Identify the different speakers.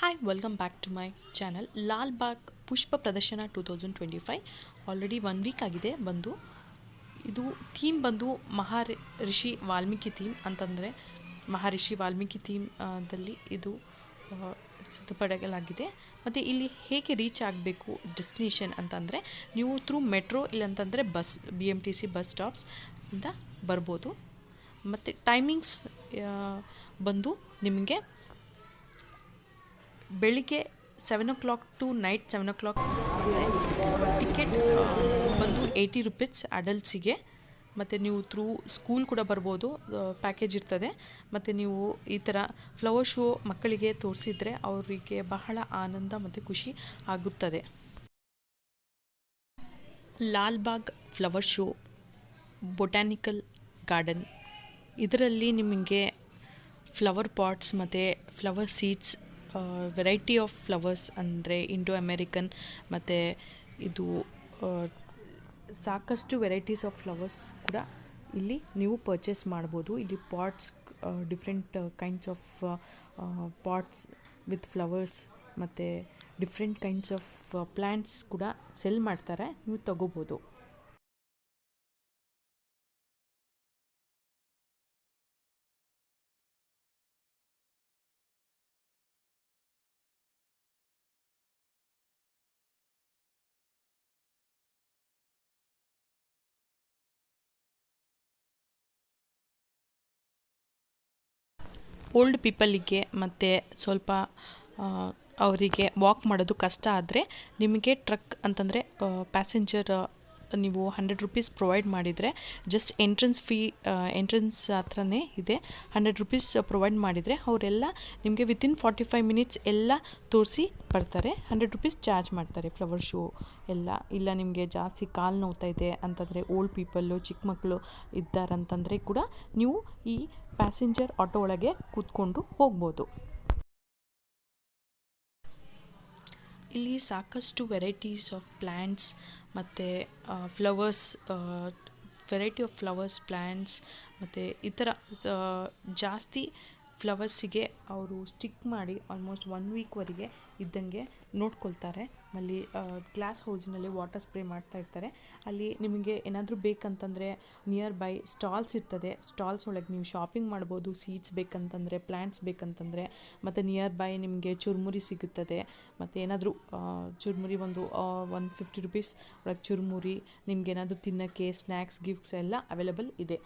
Speaker 1: Hi, welcome back to my channel. Lal Bagh ಪುಷ್ಪ ಪ್ರದರ್ಶನ 2025 already 1 weak ಆಗಿದೆ ಬಂದು. ಇದು ಥೀಮ್ ಬಂದು ಮಹರ್ಷಿ ವಾಲ್ಮೀಕಿ ಥೀಮ್ ಅಂತಂದರೆ ಮಹರ್ಷಿ ವಾಲ್ಮೀಕಿ ಥೀಮ್ ದಲ್ಲಿ ಇದು ಸಿದ್ಧಪಡಲಾಗಿದೆ. ಮತ್ತು ಇಲ್ಲಿ ಹೇಗೆ ರೀಚ್ ಆಗಬೇಕು ಡೆಸ್ಟಿನೇಷನ್ ಅಂತಂದರೆ ನೀವು ಥ್ರೂ ಮೆಟ್ರೋ ಇಲ್ಲಂತಂದರೆ ಬಸ್ BMTC ಬಸ್ ಸ್ಟಾಪ್ಸ್ ಇಂದ ಬರ್ಬೋದು. ಮತ್ತು ಟೈಮಿಂಗ್ಸ್ ಬಂದು ನಿಮಗೆ ಬೆಳಿಗ್ಗೆ 7 o'clock ಟು ನೈಟ್ 7 o'clock. ಮತ್ತು ಟಿಕೆಟ್ ಬಂದು 80 rupees ಅಡಲ್ಟ್ಸಿಗೆ. ಮತ್ತು ನೀವು ಥ್ರೂ ಸ್ಕೂಲ್ ಕೂಡ ಬರ್ಬೋದು, ಪ್ಯಾಕೇಜ್ ಇರ್ತದೆ. ಮತ್ತು ನೀವು ಈ ಥರ ಫ್ಲವರ್ ಶೋ ಮಕ್ಕಳಿಗೆ ತೋರಿಸಿದರೆ ಅವರಿಗೆ ಬಹಳ ಆನಂದ ಮತ್ತು ಖುಷಿ ಆಗುತ್ತದೆ. Lal Bagh flower show botanical garden, ಇದರಲ್ಲಿ ನಿಮಗೆ ಫ್ಲವರ್ ಪಾಟ್ಸ್ ಮತ್ತು flower seeds, variety of flowers ಅಂದರೆ ಇಂಡೋ ಅಮೇರಿಕನ್ ಮತ್ತು ಇದು ಸಾಕಷ್ಟು ವೆರೈಟೀಸ್ ಆಫ್ ಫ್ಲವರ್ಸ್ ಕೂಡ ಇಲ್ಲಿ ನೀವು ಪರ್ಚೇಸ್ ಮಾಡ್ಬೋದು. ಇಲ್ಲಿ pots, different kinds of pots with flowers ಮತ್ತು ಡಿಫ್ರೆಂಟ್ ಕೈಂಡ್ಸ್ ಆಫ್ ಪ್ಲ್ಯಾಂಟ್ಸ್ ಕೂಡ ಸೆಲ್ ಮಾಡ್ತಾರೆ, ನೀವು ತಗೋಬೋದು. ಓಲ್ಡ್ ಪೀಪಲಿಗೆ ಮತ್ತು ಸ್ವಲ್ಪ ಅವರಿಗೆ ವಾಕ್ ಮಾಡೋದು ಕಷ್ಟ ಆದರೆ ನಿಮಗೆ ಟ್ರಕ್ ಅಂತಂದರೆ ಪ್ಯಾಸೆಂಜರ್ ನೀವು 100 rupees ಪ್ರೊವೈಡ್ ಮಾಡಿದರೆ, ಜಸ್ಟ್ ಎಂಟ್ರೆನ್ಸ್ ಹತ್ರನೇ ಇದೆ, 100 rupees ಪ್ರೊವೈಡ್ ಮಾಡಿದರೆ ಅವರೆಲ್ಲ ನಿಮಗೆ ವಿತಿನ್ 45 minutes ಎಲ್ಲ ತೋರಿಸಿ ಬರ್ತಾರೆ. 100 rupees ಚಾರ್ಜ್ ಮಾಡ್ತಾರೆ ಫ್ಲವರ್ ಶೋ ಎಲ್ಲ. ಇಲ್ಲ ನಿಮಗೆ ಜಾಸ್ತಿ ಕಾಲು ನೋವ್ತಾ ಇದೆ ಅಂತಂದರೆ, ಓಲ್ಡ್ ಪೀಪಲ್ಲು ಚಿಕ್ಕ ಮಕ್ಕಳು ಇದ್ದಾರಂತಂದರೆ ಕೂಡ ನೀವು ಈ ಪ್ಯಾಸೆಂಜರ್ ಆಟೋ ಒಳಗೆ ಕೂತ್ಕೊಂಡು ಹೋಗ್ಬೋದು. ಇಲ್ಲಿ ಸಾಕಷ್ಟು ವೆರೈಟೀಸ್ ಆಫ್ ಪ್ಲ್ಯಾಂಟ್ಸ್ ಮತ್ತು flowers, variety of flowers, plants ಮತ್ತು ಈ ಥರ ಜಾಸ್ತಿ ಫ್ಲವರ್ಸಿಗೆ ಅವರು ಸ್ಟಿಕ್ ಮಾಡಿ ಆಲ್ಮೋಸ್ಟ್ 1 ವೀಕ್ವರೆಗೆ ಇದ್ದಂಗೆ ನೋಡ್ಕೊಳ್ತಾರೆ. ಅಲ್ಲಿ ಗ್ಲಾಸ್ ಹೌಸಿನಲ್ಲಿ ವಾಟರ್ ಸ್ಪ್ರೇ ಮಾಡ್ತಾ ಇರ್ತಾರೆ. ಅಲ್ಲಿ ನಿಮಗೆ ಏನಾದರೂ ಬೇಕಂತಂದರೆ ನಿಯರ್ ಬೈ ಸ್ಟಾಲ್ಸ್ ಇರ್ತದೆ, ಸ್ಟಾಲ್ಸ್ ಒಳಗೆ ನೀವು ಶಾಪಿಂಗ್ ಮಾಡ್ಬೋದು. ಸೀಡ್ಸ್ ಬೇಕಂತಂದರೆ, ಪ್ಲ್ಯಾಂಟ್ಸ್ ಬೇಕಂತಂದರೆ. ಮತ್ತು ನಿಯರ್ ಬೈ ನಿಮಗೆ ಚುರುಮುರಿ ಸಿಗುತ್ತದೆ. ಮತ್ತು ಏನಾದರೂ ಚುರುಮುರಿ ಒಂದು 150 rupees ಒಳಗೆ ಚುರುಮುರಿ, ನಿಮಗೇನಾದರೂ ತಿನ್ನೋಕ್ಕೆ ಸ್ನ್ಯಾಕ್ಸ್ ಗಿಫ್ಟ್ಸ್ ಎಲ್ಲ ಅವೈಲೇಬಲ್ ಇದೆ.